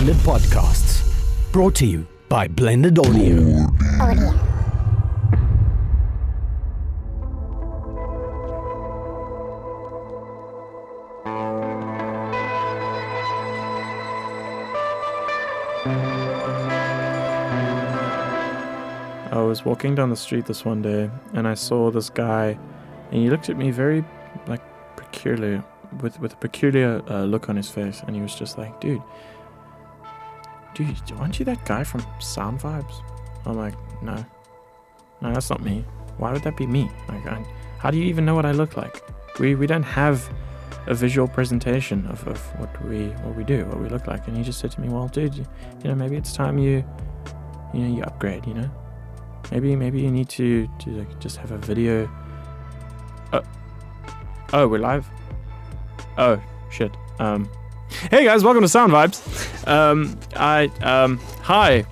Blended Podcasts. Brought to you by Blended Audio. I was walking down the street this one day and I saw this guy and he looked at me very peculiar with a peculiar look on his face, and he was just like, dude, aren't you that guy from Sound Vibes? I'm like, no, that's not me. Why would that be me? Like, how do you even know what I look like? We don't have a visual presentation of what we do, what we look like. And he just said to me, well, dude, maybe it's time you upgrade, Maybe you need to like just have a video. Oh, we're live? Oh, shit. Hey guys, welcome to Sound Vibes. Hi,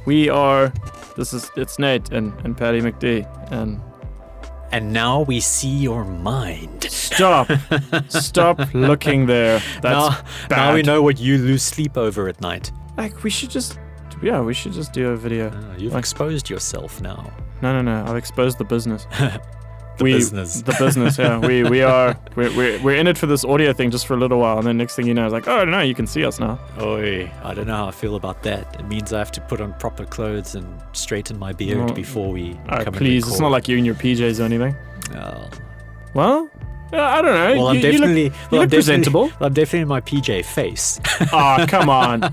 it's Nate and Patty McD, and now we see your mind. Stop looking there. That's bad. Now we know what you lose sleep over at night. Like, we should just do a video. You've exposed yourself now. No, I've exposed the business. The business, yeah. We're in it for this audio thing just for a little while, and then next thing you know, it's like, oh no, you can see us now. Oi, I don't know how I feel about that. It means I have to put on proper clothes and straighten my beard before we come please, and record. It's not like you're in your PJs or anything. Oh. Well, I don't know. Well, you look presentable. I'm definitely in my PJ face. Oh, come on.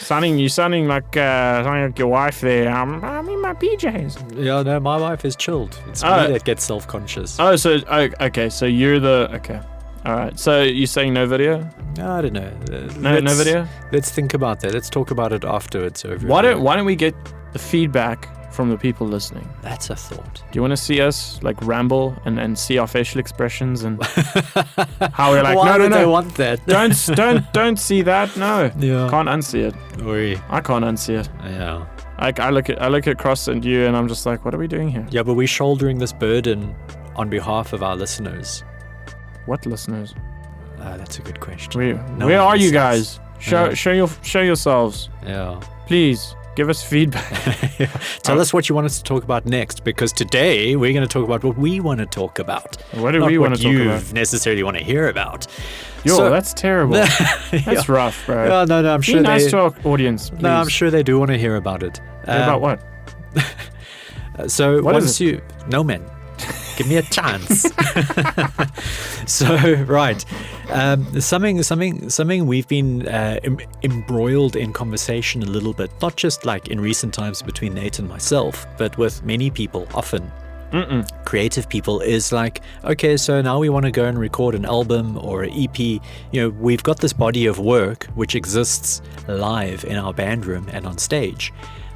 You sounding like your wife there. I'm in my PJs. Yeah, no, my wife is chilled. It's me that gets self-conscious. Oh, so okay, so you're the okay. All right. So you're saying no video? No, I don't know. No video. Let's think about that. Let's talk about it afterwards. Why don't we get the feedback from the people listening? That's a thought. Do you want to see us like ramble and see our facial expressions and how we're like, Why no, would they want that? don't see that. No, yeah. Can't unsee it. Oi. I can't unsee it. Yeah. Like I look at Cross and you, and I'm just like, what are we doing here? Yeah, but we're shouldering this burden on behalf of our listeners. What listeners? That's a good question. Where are you guys? Show yourselves. Yeah. Please. Give us feedback. Tell us what you want us to talk about next, because today we're going to talk about what we want to talk about. What do we want to talk about? Not what you necessarily want to hear about. That's terrible. That's rough, bro. No, I'm sure Be nice to our audience, please. No, I'm sure they do want to hear about it. About what? So what once you... No, man. Give me a chance. So, right. Something we've been embroiled in conversation a little bit, not just like in recent times between Nate and myself, but with many people, often creative people, is like, okay, so now we want to go and record an album or an EP. We've got this body of work which exists live in our band room and on stage,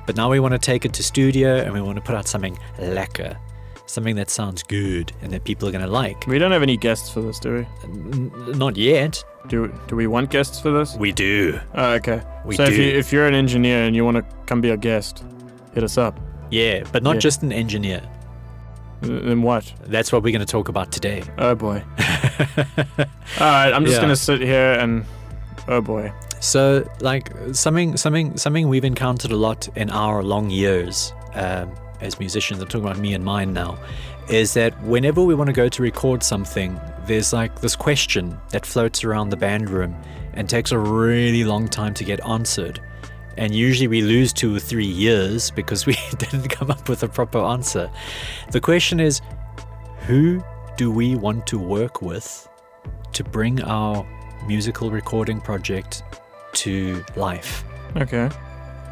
but now we want to take it to studio and we want to put out something lekker. Something that sounds good and that people are going to like. We don't have any guests for this, do we? Not yet. Do we want guests for this? We do. Oh, okay. We do. If you're an engineer and you want to come be a guest, hit us up. Yeah, but not just an engineer. Then what? That's what we're going to talk about today. Oh boy. All right, I'm just going to sit here and... Oh boy. So, like, something we've encountered a lot in our long years, as musicians, I'm talking about me and mine now, is that whenever we want to go to record something, there's like this question that floats around the band room and takes a really long time to get answered. And usually we lose 2 or 3 years because we didn't come up with a proper answer. The question is, who do we want to work with to bring our musical recording project to life? Okay.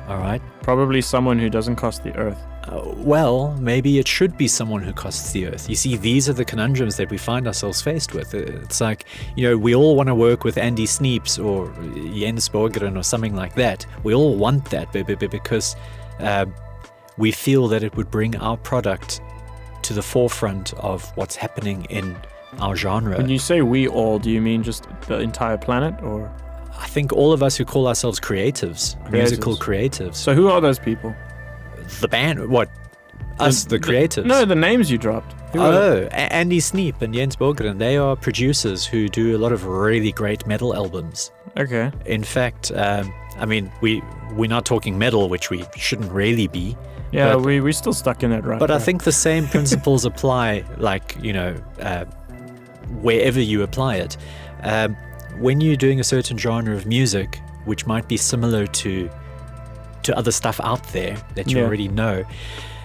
All right. Probably someone who doesn't cost the earth. Well, maybe it should be someone who costs the earth. You see, these are the conundrums that we find ourselves faced with. It's like, we all want to work with Andy Sneeps or Jens Borgren or something like that. We all want that because we feel that it would bring our product to the forefront of what's happening in our genre. When you say we all, do you mean just the entire planet, or? I think all of us who call ourselves creatives. Musical creatives. So who are those people? The band, what? Us, the creatives. No, the names you dropped. Andy Sneep and Jens Borgren, they are producers who do a lot of really great metal albums. Okay. In fact, I mean, we're not talking metal, which we shouldn't really be. Yeah, but, we're still stuck in that rut. But I think the same principles apply, like, wherever you apply it. When you're doing a certain genre of music, which might be similar to other stuff out there that you already know,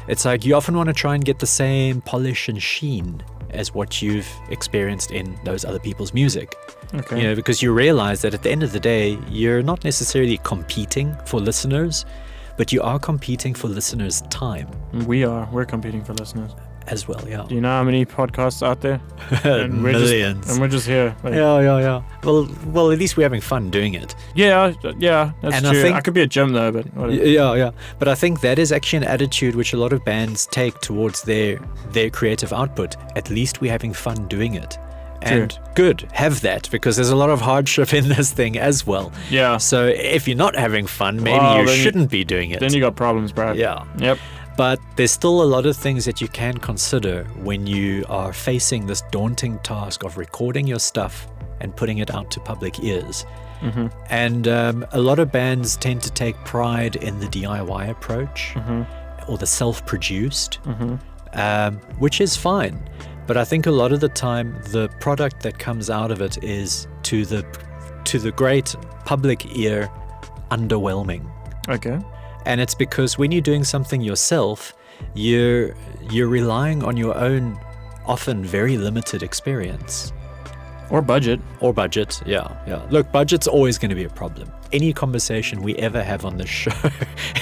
it's like you often want to try and get the same polish and sheen as what you've experienced in those other people's music. Okay. Because you realize that at the end of the day, you're not necessarily competing for listeners, but you are competing for listeners' time. We're competing for listeners. As well, yeah. Do you know how many podcasts out there? And Millions. we're just here. Like, Yeah. Well, at least we're having fun doing it. Yeah, that's And I true. think- I could be a gym though, but whatever. Yeah. But I think that is actually an attitude which a lot of bands take towards their creative output. At least we're having fun doing it. And good, have that, because there's a lot of hardship in this thing as well. Yeah. So if you're not having fun, maybe Well, you then shouldn't be doing it. Then you got problems, bro. Yeah. Yep. But there's still a lot of things that you can consider when you are facing this daunting task of recording your stuff and putting it out to public ears. Mm-hmm. And a lot of bands tend to take pride in the DIY approach or the self-produced, which is fine. But I think a lot of the time, the product that comes out of it is to the great public ear underwhelming. Okay. And it's because when you're doing something yourself, you're relying on your own, often very limited experience. Or budget. Yeah. Look, budget's always going to be a problem. Any conversation we ever have on this show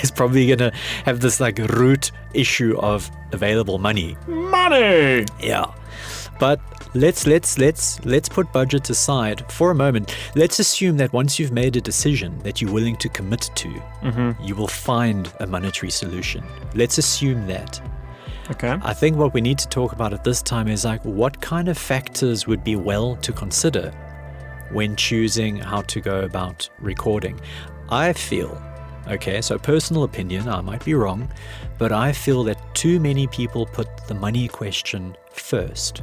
is probably going to have this like root issue of available money. Money! Yeah. But let's put budget aside for a moment. Let's assume that once you've made a decision that you're willing to commit to, you will find a monetary solution. Let's assume that. Okay. I think what we need to talk about at this time is like what kind of factors would be well to consider when choosing how to go about recording. I feel, okay, so personal opinion, I might be wrong, but I feel that too many people put the money question first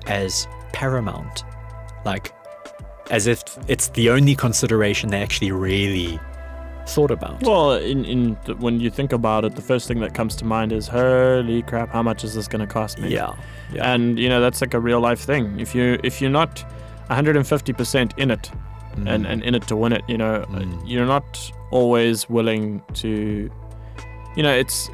as paramount, like as if it's the only consideration they actually really thought about. Well, when you think about it, the first thing that comes to mind is, holy crap, how much is this going to cost me? Yeah. And that's like a real life thing. If you're not 150% in it, and in it to win it, you're not always willing to, it's.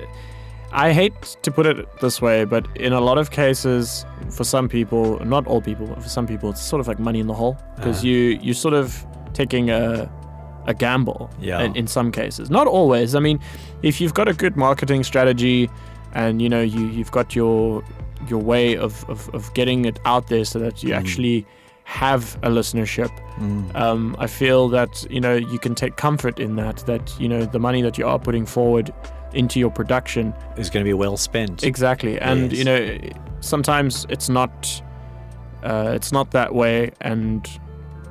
I hate to put it this way, but in a lot of cases, for some people, not all people, but for some people, it's sort of like money in the hole, because you're sort of taking a gamble in some cases. Not always. I mean, if you've got a good marketing strategy and you've got your way of getting it out there so that you actually have a listenership, I feel that you can take comfort in that the money that you are putting forward into your production is going to be well spent. Exactly. And Yes. Sometimes it's not that way, and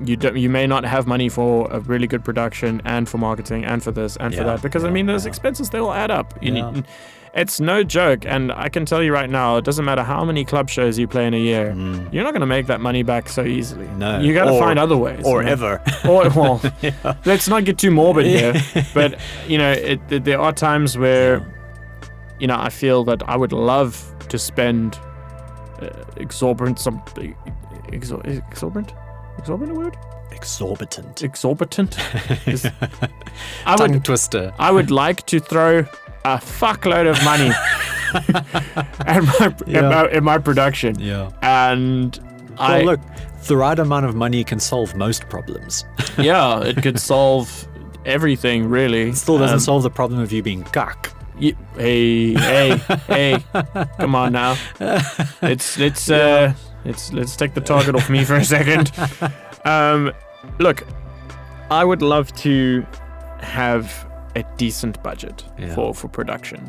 you may not have money for a really good production and for marketing and for this and for that, because those expenses, they all add up. It's no joke, and I can tell you right now, it doesn't matter how many club shows you play in a year, you're not going to make that money back so easily. No. You got to find other ways. Or ever. Or, let's not get too morbid here, but there are times where I feel that I would love to spend exorbitant a word? Exorbitant. Exorbitant? Tongue twister. I would like to throw a fuckload of money in my production. Yeah. And look, the right amount of money can solve most problems. Yeah, it could solve everything, really. It still doesn't solve the problem of you being cuck. Hey, come on now. Let's take the target off me for a second. Look, I would love to have a decent budget for production.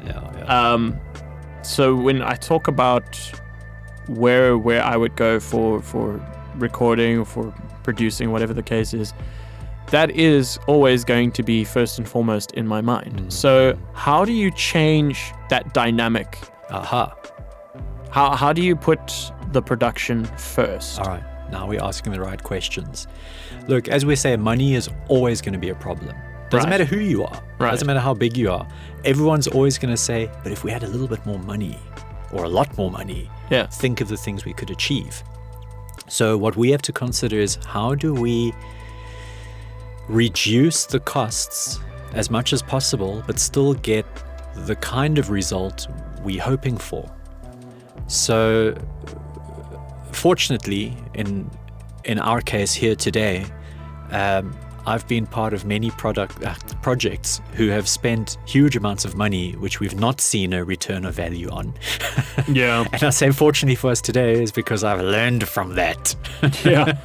So when I talk about where I would go for recording or for producing, whatever the case is, that is always going to be first and foremost in my mind. So how do you change that dynamic? How do you put the production first? All right. Now we're asking the right questions. Look, as we say, money is always going to be a problem. Doesn't matter who you are. Right. Doesn't matter how big you are. Everyone's always going to say, but if we had a little bit more money or a lot more money, think of the things we could achieve. So what we have to consider is, how do we reduce the costs as much as possible, but still get the kind of result we're hoping for? So fortunately, in our case here today, I've been part of many projects who have spent huge amounts of money which we've not seen a return of value on. Yeah. And I say fortunately for us today is because I've learned from that. Yeah.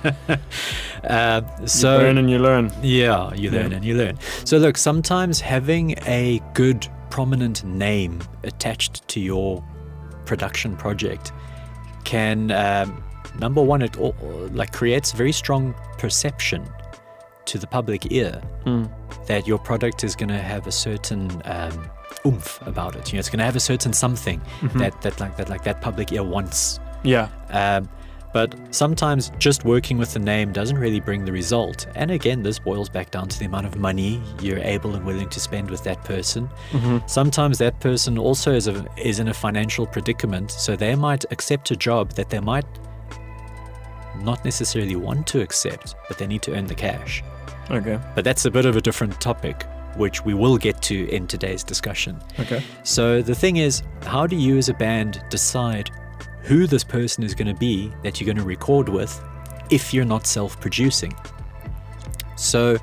So you learn and you learn. Yeah, you learn and you learn. So look, sometimes having a good prominent name attached to your production project can, number one, it creates very strong perception to the public ear that your product is going to have a certain oomph about it. It's going to have a certain something that public ear wants. Yeah. But sometimes just working with the name doesn't really bring the result. And again, this boils back down to the amount of money you're able and willing to spend with that person. Sometimes that person also is in a financial predicament, so they might accept a job that they might not necessarily want to accept, but they need to earn the cash. Okay. But that's a bit of a different topic, which we will get to in today's discussion. Okay. So the thing is, how do you as a band decide who this person is going to be that you're going to record with if you're not self-producing? So,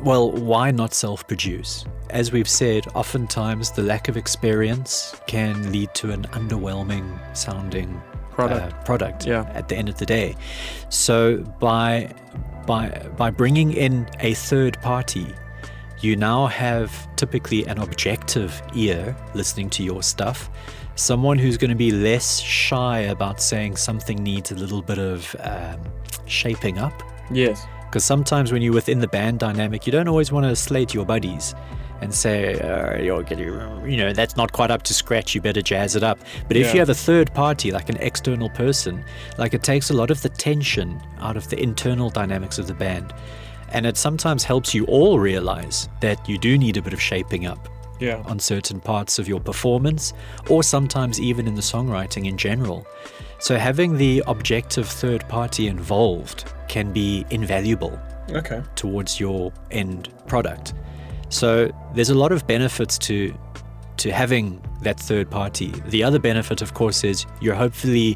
why not self-produce? As we've said, oftentimes the lack of experience can lead to an underwhelming sounding product at the end of the day. So by bringing in a third party, you now have typically an objective ear listening to your stuff, someone who's going to be less shy about saying something needs a little bit of shaping up. Yes. Because sometimes when you're within the band dynamic, you don't always want to slate your buddies and say, that's not quite up to scratch, you better jazz it up. But if you have a third party, like an external person, it takes a lot of the tension out of the internal dynamics of the band. And it sometimes helps you all realize that you do need a bit of shaping up on certain parts of your performance, or sometimes even in the songwriting in general. So having the objective third party involved can be invaluable towards your end product. So there's a lot of benefits to having that third party. The other benefit, of course, is you're hopefully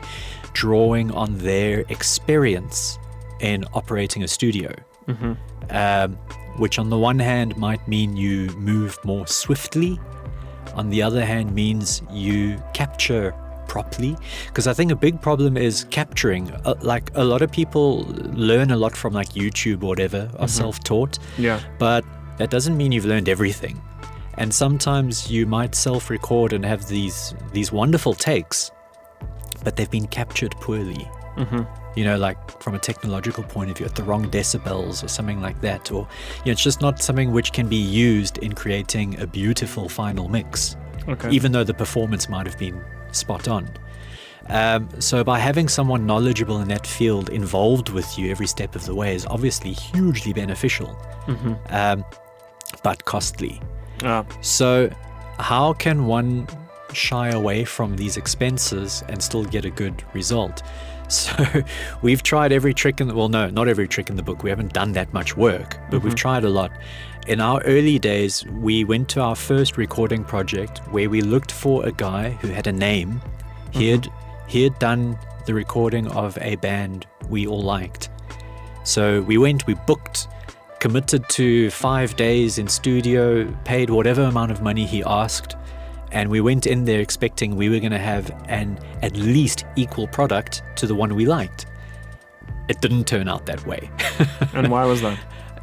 drawing on their experience in operating a studio, which on the one hand might mean you move more swiftly. On the other hand means you capture properly. Because I think a big problem is capturing. A lot of people learn a lot from YouTube or whatever, are self-taught. Yeah. But that doesn't mean you've learned everything. And sometimes you might self-record and have these wonderful takes, but they've been captured poorly. From a technological point of view, at the wrong decibels or something like that. Or, it's just not something which can be used in creating a beautiful final mix, even though the performance might have been spot on. So by having someone knowledgeable in that field involved with you every step of the way is obviously hugely beneficial, but costly. So how can one shy away from these expenses and still get a good result? So we've tried every trick not every trick in the book. We haven't done that much work, but we've tried a lot. In our early days, we went to our first recording project where we looked for a guy who had a name. He had done the recording of a band we all liked. So we booked, committed to 5 days in studio, paid whatever amount of money he asked, and we went in there expecting we were going to have an at least equal product to the one we liked. It didn't turn out that way. And why was that?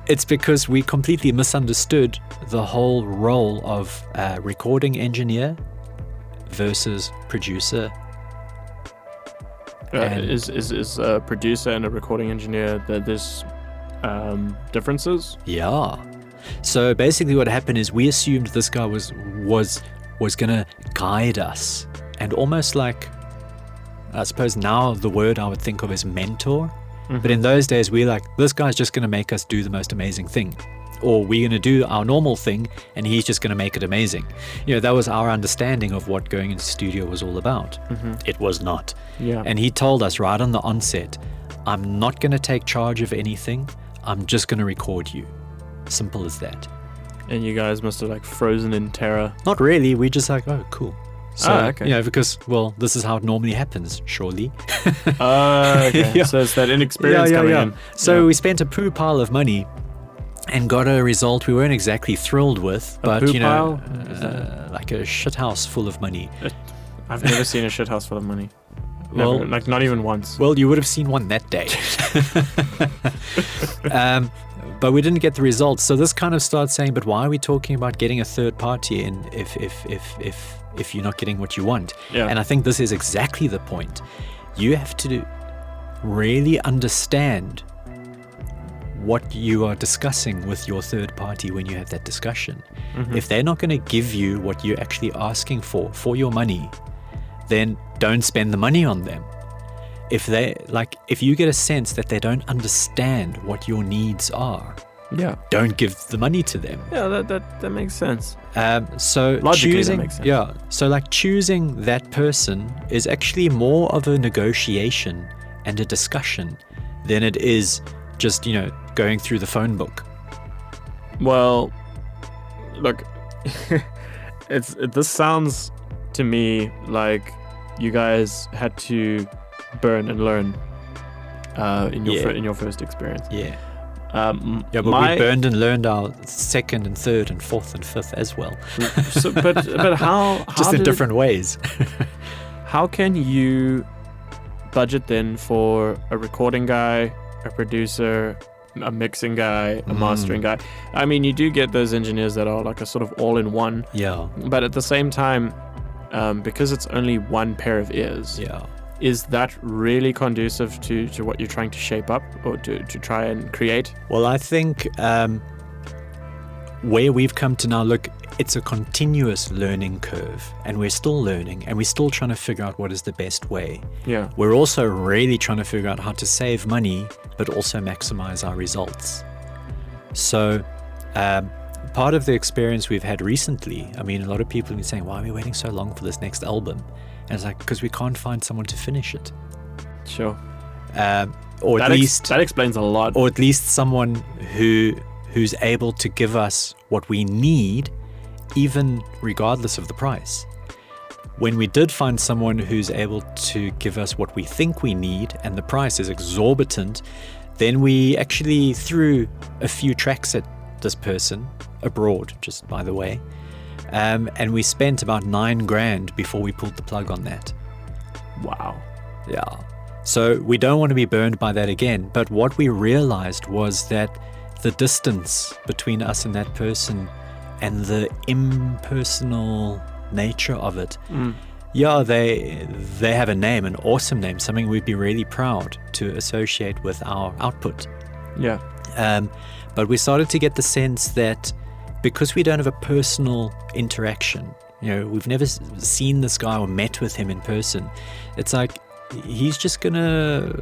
It's because we completely misunderstood the whole role of recording engineer versus producer. Is a producer and a recording engineer, there's differences? Yeah. So basically what happened is we assumed this guy was going to guide us and almost I suppose now the word I would think of is mentor. Mm-hmm. But in those days, we're like, this guy's just going to make us do the most amazing thing. Or we're going to do our normal thing and he's just going to make it amazing. That was our understanding of what going into studio was all about. Mm-hmm. It was not. Yeah. And he told us right on the onset, I'm not going to take charge of anything. I'm just going to record you. Simple as that. And you guys must have like frozen in terror. Not really. We're just like, oh, cool. So, okay. Because, well, this is how it normally happens, surely. Okay. Yeah. So it's that inexperience coming in. So we spent a poo pile of money and got a result we weren't exactly thrilled with. But, poo pile? Is like a shithouse full of money. I've never seen a shithouse full of money. Well, Never, like not even once. Well, you would have seen one that day. But we didn't get the results. So this kind of starts saying, but why are we talking about getting a third party in if you're not getting what you want? Yeah. And I think this is exactly the point. You have to really understand what you are discussing with your third party when you have that discussion. Mm-hmm. If they're not going to give you what you're actually asking for your money, then don't spend the money on them. If you get a sense that they don't understand what your needs are, Yeah. don't give the money to them. Yeah, that makes sense. So Logically, choosing, that makes sense. yeah. So like choosing that person is actually more of a negotiation and a discussion than it is just going through the phone book. Well, look, this sounds to me like you guys had to burn and learn in your first experience. Yeah. But we burned and learned our second and third and fourth and fifth as well. but how just in different ways. How can you budget then for a recording guy, a producer, a mixing guy, a mastering guy? I mean, you do get those engineers that are like a sort of all-in-one. Yeah. But at the same time, because it's only one pair of ears. Yeah. Is that really conducive to what you're trying to shape up or to try and create? Well, I think where we've come to now, look, it's a continuous learning curve and we're still learning and we're still trying to figure out what is the best way. Yeah. We're also really trying to figure out how to save money, but also maximize our results. So part of the experience we've had recently, I mean, a lot of people have been saying, why are we waiting so long for this next album? And it's like, because we can't find someone to finish it. Sure. Or at least that explains a lot. Or at least someone who's able to give us what we need, even regardless of the price. When we did find someone who's able to give us what we think we need and the price is exorbitant, then we actually threw a few tracks at this person abroad, just by the way. And we spent about $9,000 before we pulled the plug on that. Wow. Yeah. So we don't want to be burned by that again. But what we realized was that the distance between us and that person and the impersonal nature of it, yeah, they have a name, an awesome name, something we'd be really proud to associate with our output. Yeah. But we started to get the sense that because we don't have a personal interaction, we've never seen this guy or met with him in person, it's like he's just gonna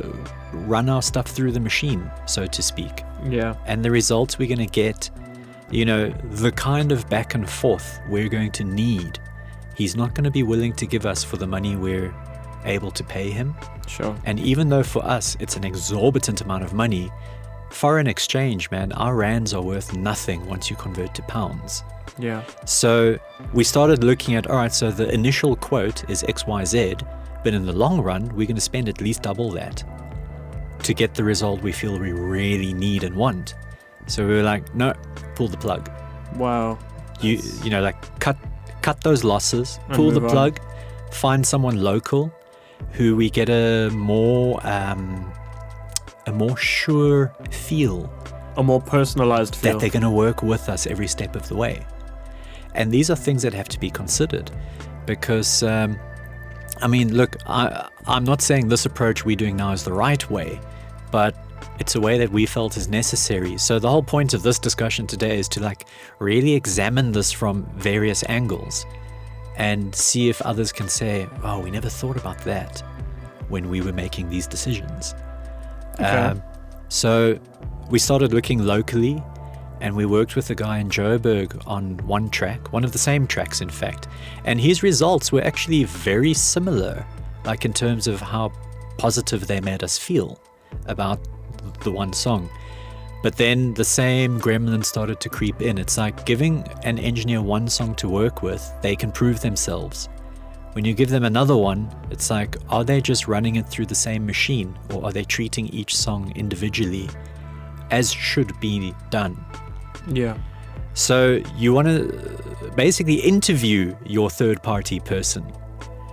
run our stuff through the machine, so to speak. Yeah. And the results we're gonna get, the kind of back and forth we're going to need, he's not gonna be willing to give us for the money we're able to pay him. Sure. And even though for us it's an exorbitant amount of money, foreign exchange, man, our rands are worth nothing once you convert to pounds. Yeah. So we started looking at, all right, so the initial quote is XYZ, but in the long run, we're going to spend at least double that to get the result we feel we really need and want. So we were like, no, pull the plug. Wow. Cut those losses, pull the plug, find someone local who we get a more sure feel, a more personalized feel that they're going to work with us every step of the way. And these are things that have to be considered because, look, I'm not saying this approach we're doing now is the right way, but it's a way that we felt is necessary. So the whole point of this discussion today is to really examine this from various angles and see if others can say, oh, we never thought about that. when we were making these decisions. Okay. So we started looking locally, and we worked with a guy in Joburg on one track, one of the same tracks, in fact. And his results were actually very similar, like in terms of how positive they made us feel about the one song. But then the same gremlin started to creep in. It's like giving an engineer one song to work with, they can prove themselves. When you give them another one, it's like, are they just running it through the same machine, or are they treating each song individually, as should be done? Yeah. So you want to basically interview your third-party person,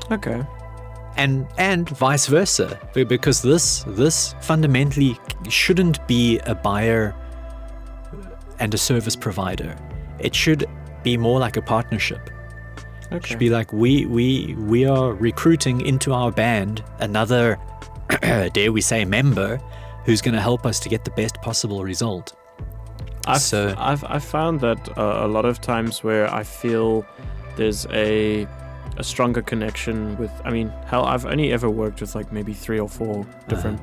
Okay. and vice versa, because this fundamentally shouldn't be a buyer and a service provider. It should be more like a partnership. It Okay. should be like we are recruiting into our band another, dare we say, member who's going to help us to get the best possible result. I've found that a lot of times where I feel there's a stronger connection with, I mean, hell, I've only ever worked with like maybe 3 or 4 different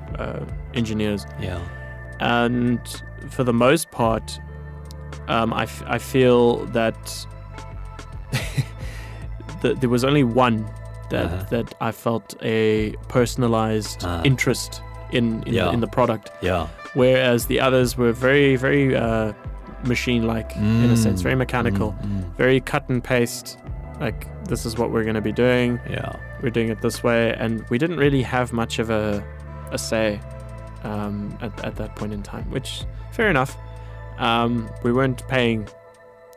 engineers, Yeah. and for the most part, I feel that there was only one that I felt a personalized interest in the product. Yeah. Whereas the others were very, very machine-like in a sense, very mechanical, very cut and paste. Like, this is what we're going to be doing. Yeah. We're doing it this way, and we didn't really have much of a say at that point in time. Which, fair enough. We weren't paying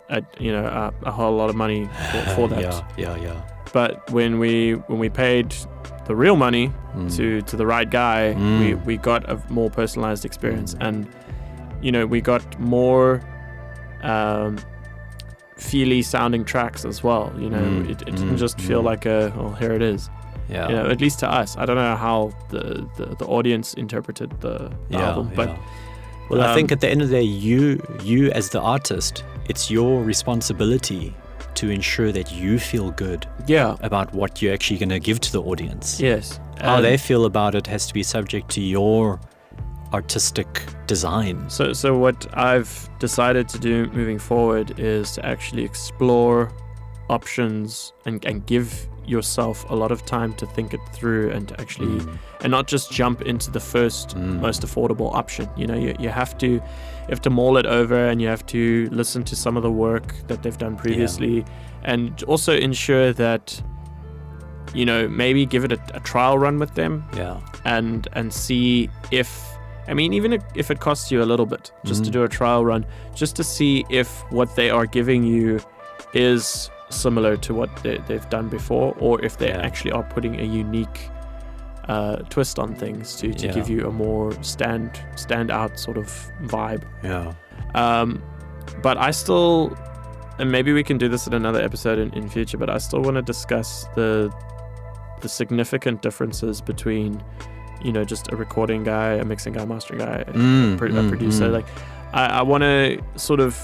a whole lot of money for that. Yeah. But when we paid the real money to the right guy, we got a more personalized experience, and we got more feely sounding tracks as well. It didn't just feel like here it is. Yeah. At least to us. I don't know how the audience interpreted the album, but well, I think at the end of the day, you as the artist, it's your responsibility to ensure that you feel good about what you're actually going to give to the audience. Yes. How they feel about it has to be subject to your artistic design. So what I've decided to do moving forward is to actually explore options and give yourself a lot of time to think it through, and to actually and not just jump into the first most affordable option. You have to mull it over, and you have to listen to some of the work that they've done previously, and also ensure that maybe give it a trial run with them, and see if, I mean, even if it costs you a little bit just to do a trial run, just to see if what they are giving you is similar to what they've done before, or if they actually are putting a unique twist on things to give you a more stand out sort of vibe. But I still, and maybe we can do this in another episode in future, but I still want to discuss the significant differences between just a recording guy, a mixing guy, mastering guy, a producer. Like, I want to sort of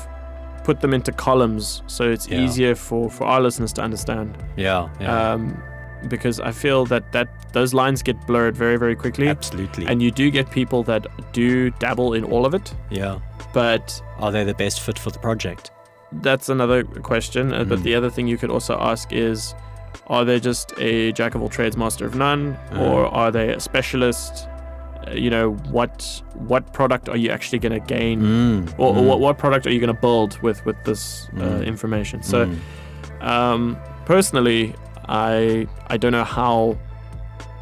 put them into columns so it's easier for our listeners to understand. Because I feel that those lines get blurred very, very quickly. Absolutely. And you do get people that do dabble in all of it. But are they the best fit for the project? That's another question. But the other thing you could also ask is, are they just a jack of all trades, master of none, or are they a specialist? What product are you actually going to gain, or what product are you going to build with this information? So personally, I don't know how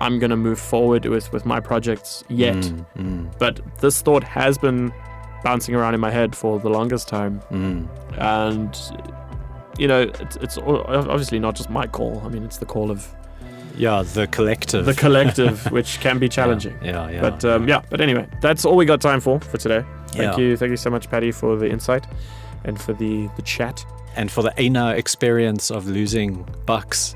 I'm going to move forward with my projects yet, but this thought has been bouncing around in my head for the longest time, and it's obviously not just my call. I mean, it's the call of the collective. Which can be challenging. But But anyway, that's all we got time for today. Thank you so much, Paddy, for the insight and for the chat. And for the inner experience of losing bucks.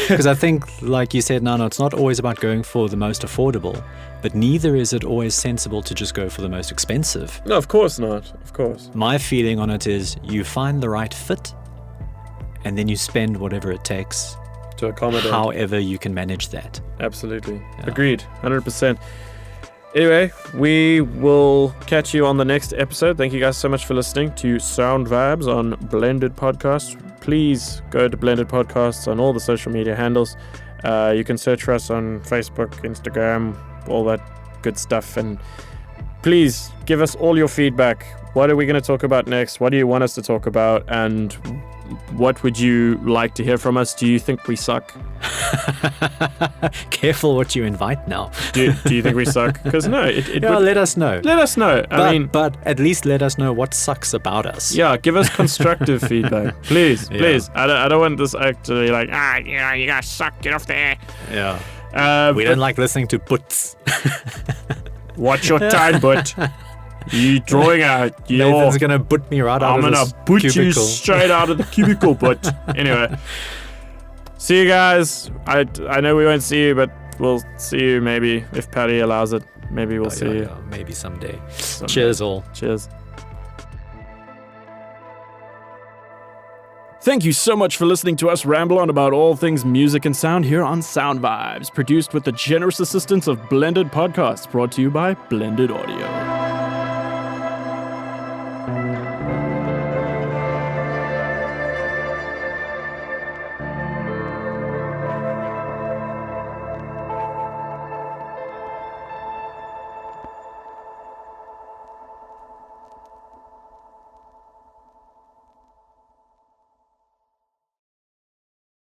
Because I think, like you said, Nano, it's not always about going for the most affordable, but neither is it always sensible to just go for the most expensive. No, of course not. Of course. My feeling on it is you find the right fit, and then you spend whatever it takes to accommodate. however you can manage that. Absolutely. Yeah. Agreed. 100%. Anyway, we will catch you on the next episode. Thank you guys so much for listening to Sound Vibes on Blended Podcasts. Please go to Blended Podcasts on all the social media handles. You can search for us on Facebook, Instagram, all that good stuff. And please give us all your feedback. What are we going to talk about next? What do you want us to talk about? And what would you like to hear from us? Do you think we suck? Careful what you invite now. Do you think we suck? Because no, Let us know. let us know. But at least let us know what sucks about us. Yeah, give us constructive feedback, please, Yeah. please. I don't want this actually like you guys suck. Get off there. Yeah. We don't like listening to butts. Watch your time, but you drawing out. Nathan's gonna put me right out I'm of gonna this put you cubicle. straight out of the cubicle. But anyway, see you guys. I know we won't see you, but we'll see you maybe if Patty allows it. Maybe we'll see you. Maybe someday. someday. Cheers all. Cheers. Thank you so much for listening to us ramble on about all things music and sound here on Sound Vibes, produced with the generous assistance of Blended Podcasts, brought to you by Blended Audio.